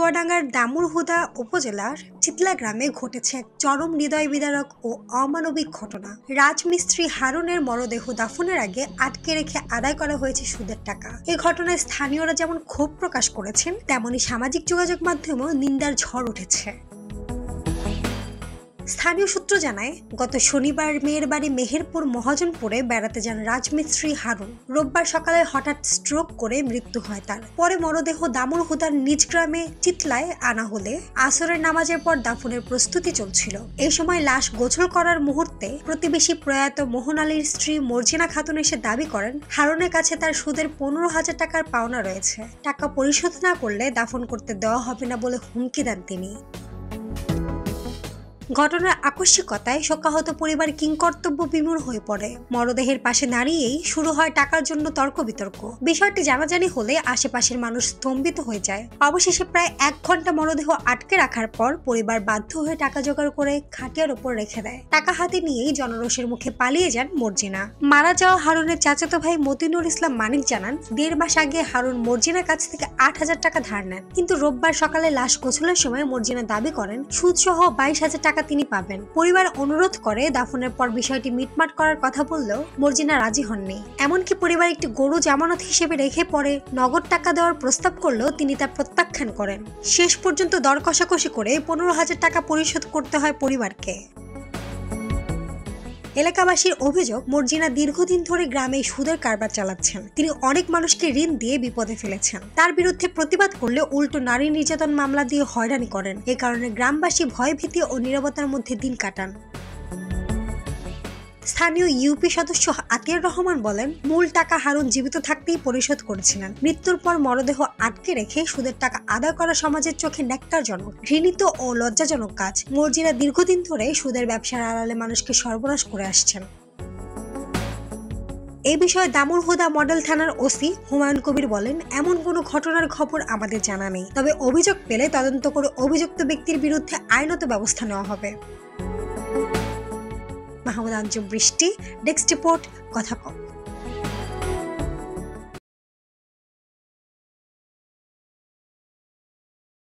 চুয়াডাঙ্গার দামুড়হুদা উপজেলার চিতলা গ্রামে ঘটেছে এক চরম হৃদয় বিদারক ও অমানবিক ঘটনা। রাজমিস্ত্রি হারুনের মরদেহ দাফনের আগে আটকে রেখে আদায় করা হয়েছে সুদের টাকা। এই ঘটনায় স্থানীয়রা যেমন ক্ষোভ প্রকাশ করেছেন, তেমনি সামাজিক যোগাযোগ মাধ্যমেও নিন্দার ঝড় উঠেছে। স্থানীয় সূত্র জানায়, গত শনিবার মেয়ের বাড়ি মেহেরপুর মহাজনপুরে বেড়াতে যান রাজমিস্ত্রি হারুন। রোববার সকালে হঠাৎ স্ট্রোক করে মৃত্যু হয় তার। পরে মরদেহ দামুড়হুদার নিজ গ্রামে চিতলায় আনা হলে আসরের নামাজের পর দাফনের প্রস্তুতি চলছিল। এই সময় লাশ গোছল করার মুহূর্তে প্রতিবেশী প্রয়াত মোহন আলীর স্ত্রী মর্জিনা খাতুন এসে দাবি করেন, হারুনের কাছে তার সুদের 15,000 টাকার পাওনা রয়েছে। টাকা পরিশোধ না করলে দাফন করতে দেওয়া হবে না বলে হুমকি দেন তিনি। ঘটনার আকস্মিকতায় শোকাহত পরিবার কিংকর্তব্য বিমূঢ় হয়ে পড়ে। মরদেহের পাশে দাঁড়িয়েই শুরু হয় টাকার জন্য তর্ক বিতর্ক। বিষয়টি জানাজানি হলে আশেপাশের মানুষ স্তম্ভিত হয়ে যায়। অবশেষে প্রায় 1 ঘন্টা মরদেহ আটকে রাখার পর পরিবার বাধ্য হয়ে টাকা জোগাড় করে খাটিয়ার উপর রেখে দেয়। টাকা হাতে নিয়েই জনরোষের মুখে পালিয়ে যান মর্জিনা। মারা যাওয়া হারুনের চাচাতো ভাই মতিনুর ইসলাম মানিক জানান, 1.5 মাস আগে হারুন মর্জিনার কাছ থেকে 8,000 টাকা ধার নেন। কিন্তু রোববার সকালে লাশ গোছলের সময় মর্জিনা দাবি করেন সুদসহ 22,000 টাকা তিনি পাবেন। পরিবার অনুরোধ করে দাফনের পর বিষয়টি মিটমাট করার কথা বললেও মর্জিনা রাজি হননি। এমনকি পরিবার একটি গরু জামানত হিসেবে রেখে পরে নগদ টাকা দেওয়ার প্রস্তাব করলেও তিনি তা প্রত্যাখ্যান করেন। শেষ পর্যন্ত দর কষাকষি করে 15,000 টাকা পরিশোধ করতে হয় পরিবারকে। এলাকাবাসীর অভিযোগ, মর্জিনা দীর্ঘদিন ধরে গ্রামে সুদের কারবার চালাচ্ছেন। তিনি অনেক মানুষকে ঋণ দিয়ে বিপদে ফেলেছেন। তার বিরুদ্ধে প্রতিবাদ করলে উল্টো নারী নির্যাতন মামলা দিয়ে হয়রানি করেন। এ কারণে গ্রামবাসী ভয়ভীতি ও নীরবতার মধ্যে দিন কাটান। স্থানীয় ইউপি সদস্য আতিয়ার রহমান বলেন, মূল টাকা হারুন জীবিত থাকতেই পরিশোধ করেছিলেন। মৃত্যুর পর মরদেহ আটকে রেখে সুদের টাকা আদায় করা সমাজের চোখে ন্যাক্কারজনক, ঘৃণিত ও লজ্জাজনক কাজ। মর্জিনা দীর্ঘদিন ধরে সুদের ব্যবসার আড়ালে মানুষকে সর্বনাশ করে আসছেন। এই বিষয়ে দামুড়হুদা মডেল থানার ওসি হুমায়ুন কবির বলেন, এমন কোনো ঘটনার খবর আমাদের জানা নেই। তবে অভিযোগ পেলে তদন্ত করে অভিযুক্ত ব্যক্তির বিরুদ্ধে আইনত ব্যবস্থা নেওয়া হবে। মাহমুদ আঞ্জুম বৃষ্টি, ডেস্ক রিপোর্ট, কথা কম।